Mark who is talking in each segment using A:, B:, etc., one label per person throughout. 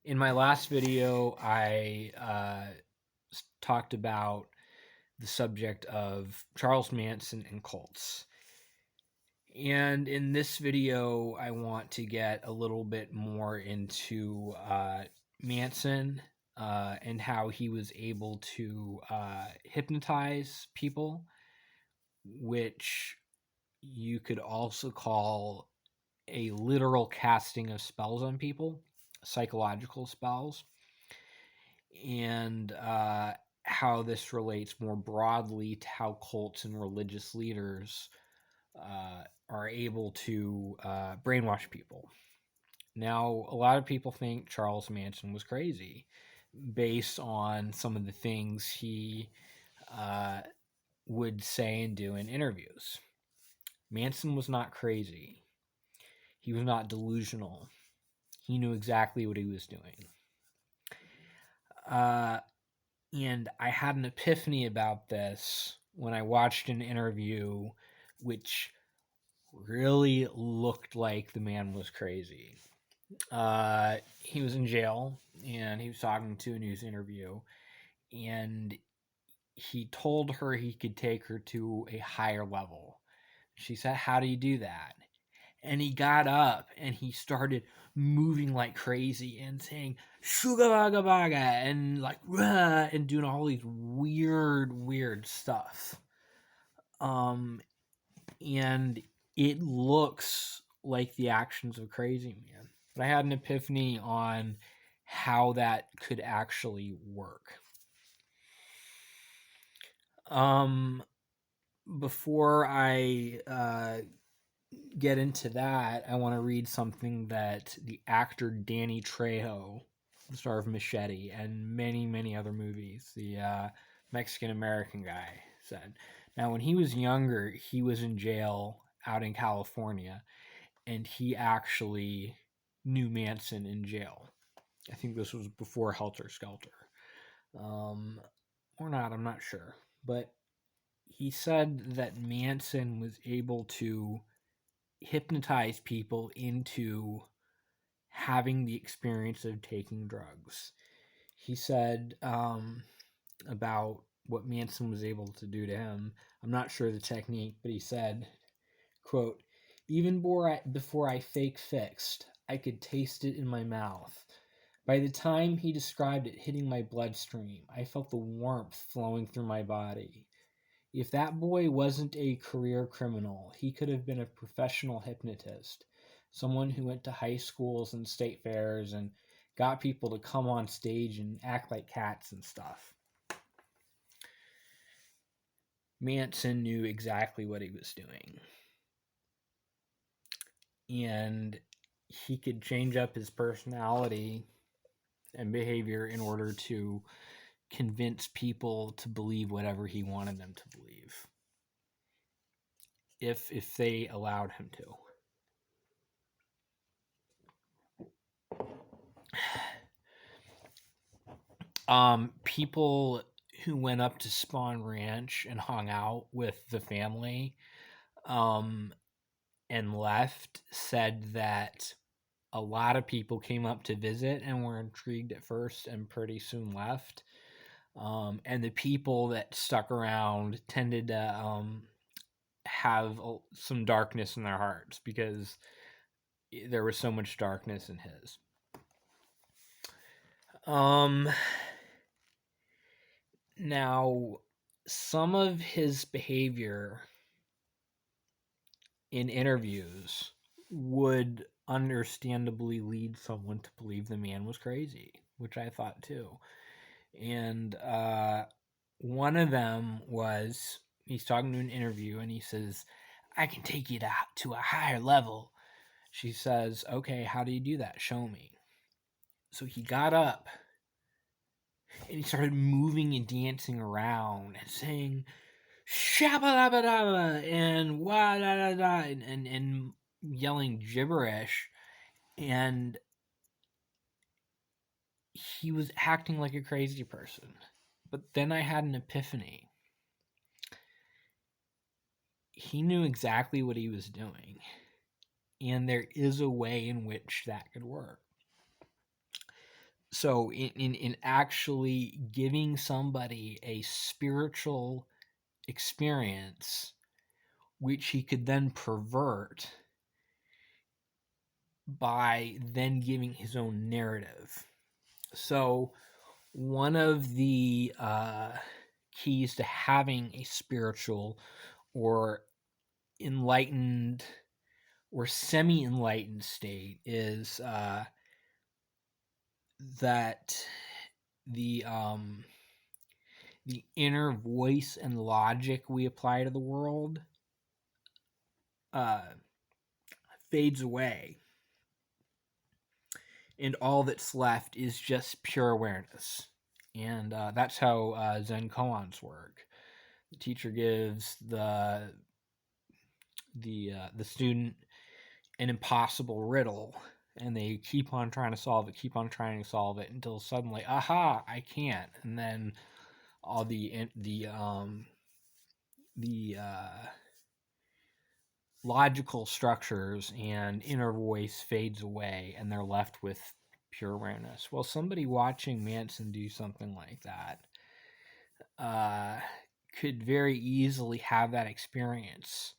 A: In my last video, I talked about the subject of Charles Manson and cults. And in this video, I want to get a little bit more into Manson and how he was able to hypnotize people, which you could also call a literal casting of spells on people, psychological spells, and how this relates more broadly to how cults and religious leaders are able to brainwash people. Now, a lot of people think Charles Manson was crazy based on some of the things he uh, would say and do in interviews. Manson was not crazy. He was not delusional. He knew exactly what he was doing. Uh, and I had an epiphany about this when I watched an interview which really looked like the man was crazy. He was in jail and he was talking to a news interview, and he told her he could take her to a higher level. She said, "How do you do that?" And he got up and he started moving like crazy and saying "suga baga baga" and like "Rah," and doing all these weird stuff. Um, and it looks like the actions of Crazy Man. But I had an epiphany on how that could actually work. Um, before I get into that, I want to read something that the actor Danny Trejo, the star of Machete and many other movies, the Mexican American guy, said. Now, when he was younger, he was in jail out in California, and he actually knew Manson in jail. I think this was before Helter Skelter. Or not, I'm not sure. But he said that Manson was able to hypnotize people into having the experience of taking drugs. He said about what Manson was able to do to him. I'm not sure the technique, but he said, quote, even before I fake fixed, I could taste it in my mouth. By the time he described it hitting my bloodstream, I felt the warmth flowing through my body. If that boy wasn't a career criminal, he could have been a professional hypnotist, someone who went to high schools and state fairs and got people to come on stage and act like cats and stuff. Manson knew exactly what he was doing. And he could change up his personality and behavior in order to convince people to believe whatever he wanted them to believe, if they allowed him to. People who went up to Spawn Ranch and hung out with the family um, and left said that a lot of people came up to visit and were intrigued at first and pretty soon left. And the people that stuck around tended to have some darkness in their hearts because there was so much darkness in his. Now, some of his behavior in interviews would understandably lead someone to believe the man was crazy, which I thought too. And one of them was he's talking to an interview and he says, I can take you to a higher level. She says, okay, how do you do that? Show me. So he got up and he started moving and dancing around and saying, shabba and wa da da da and yelling gibberish. And he was acting like a crazy person. But then I had an epiphany. He knew exactly what he was doing. And there is a way in which that could work. So in actually giving somebody a spiritual experience, which he could then pervert by then giving his own narrative. So one of the keys to having a spiritual or enlightened or semi-enlightened state is that the um, the inner voice and logic we apply to the world uh, fades away, and all that's left is just pure awareness. And that's how Zen koans work. The teacher gives the student an impossible riddle, and they keep on trying to solve it, keep on trying to solve it until suddenly, aha, I can't. And then all the logical structures and inner voice fades away, and they're left with pure awareness. Well, somebody watching Manson do something like that uh, could very easily have that experience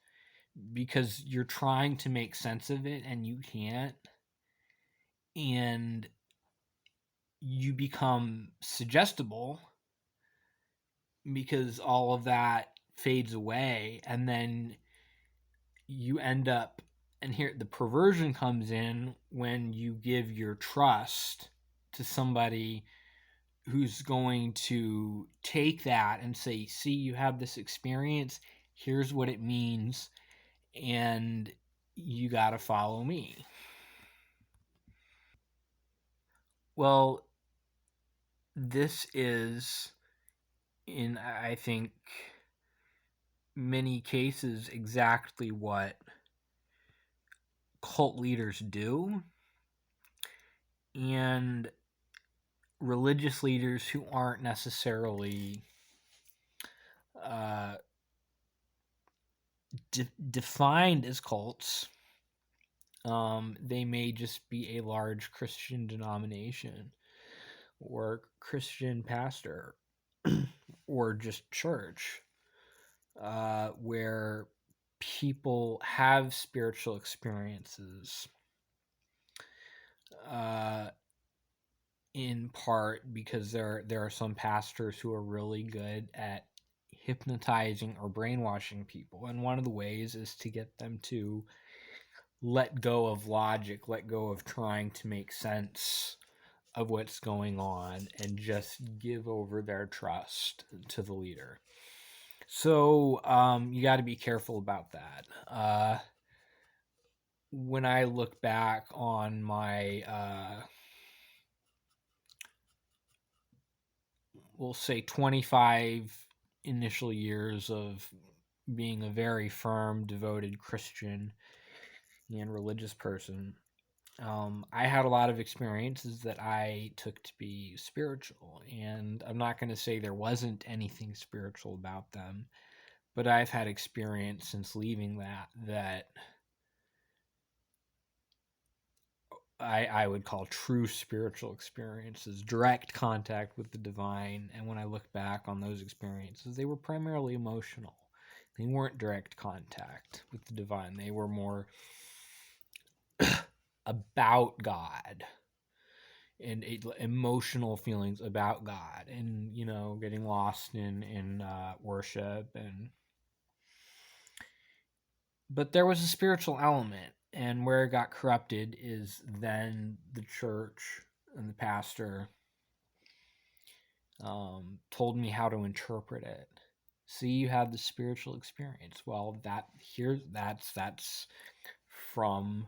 A: because you're trying to make sense of it and you can't, and you become suggestible because all of that fades away, and then you end up, and here the perversion comes in when you give your trust to somebody who's going to take that and say, see, you have this experience, here's what it means, and you got to follow me. Well, this is, in I think many cases, exactly what cult leaders do, and religious leaders who aren't necessarily uh, defined as cults. They may just be a large Christian denomination or Christian pastor or just church where people have spiritual experiences uh, in part because there are some pastors who are really good at hypnotizing or brainwashing people, and one of the ways is to get them to let go of logic, let go of trying to make sense of what's going on, and just give over their trust to the leader. So you got to be careful about that. When I look back on my we'll say 25 initial years of being a very firm, devoted Christian and religious person, I had a lot of experiences that I took to be spiritual. And I'm not going to say there wasn't anything spiritual about them, but I've had experience since leaving that I would call true spiritual experiences, direct contact with the divine. And when I look back on those experiences, they were primarily emotional. They weren't direct contact with the divine. They were more about God and emotional feelings about God, and getting lost in worship. And but there was a spiritual element, and where it got corrupted is then the church and the pastor told me how to interpret it. See, you have the spiritual experience. Well, that's from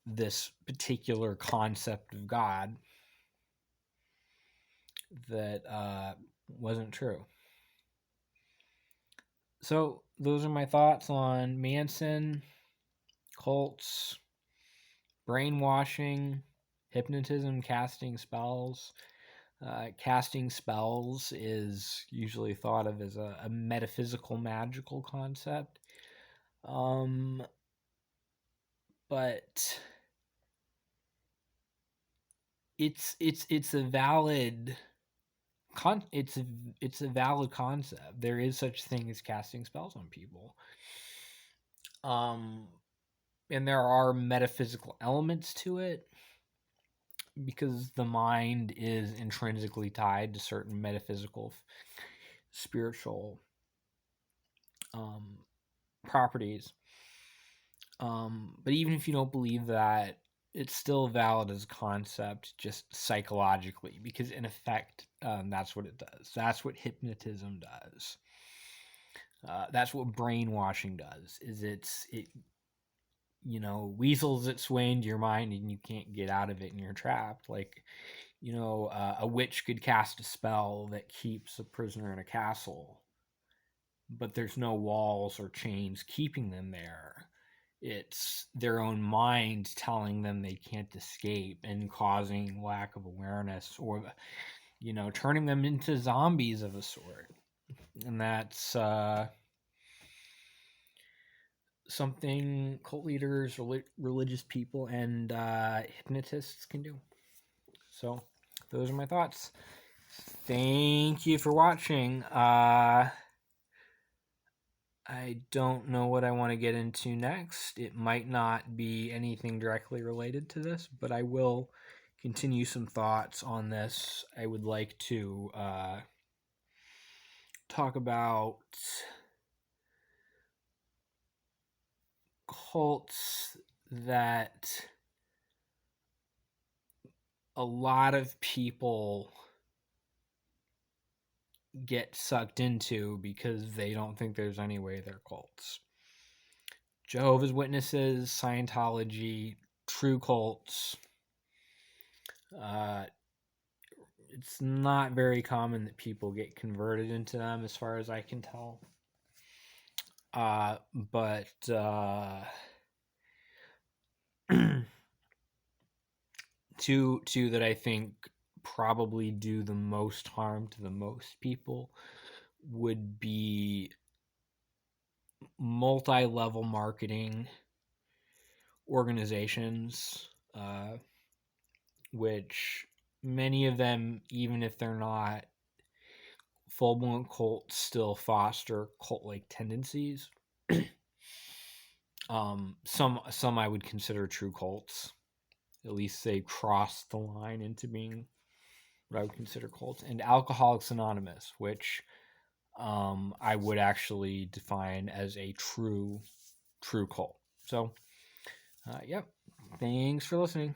A: this particular concept of God that wasn't true. So those are my thoughts on Manson, cults, brainwashing, hypnotism, casting spells. Casting spells is usually thought of as a metaphysical, magical concept. But it's a valid it's a valid concept. There is such thing as casting spells on people. Um, and there are metaphysical elements to it because the mind is intrinsically tied to certain metaphysical, spiritual um, properties. But even if you don't believe that, it's still valid as a concept, just psychologically, because in effect, that's what it does. That's what hypnotism does. That's what brainwashing does. Is it weasels its way into your mind and you can't get out of it and you're trapped. Like a witch could cast a spell that keeps a prisoner in a castle, but there's no walls or chains keeping them there. It's their own mind telling them they can't escape and causing lack of awareness, or turning them into zombies of a sort. And that's something cult leaders, religious people, and hypnotists can do. So those are my thoughts. Thank you for watching. I don't know what I want to get into next. It might not be anything directly related to this, but I will continue some thoughts on this. I would like to talk about cults that a lot of people get sucked into because they don't think there's any way they're cults. Jehovah's Witnesses, Scientology, true cults. It's not very common that people get converted into them, as far as I can tell. But two that I think probably do the most harm to the most people would be multi-level marketing organizations, which many of them, even if they're not full-blown cults, still foster cult-like tendencies. Some I would consider true cults. At least they cross the line into being what I would consider cults. And Alcoholics Anonymous, which I would actually define as a true cult. So, yep. Thanks for listening.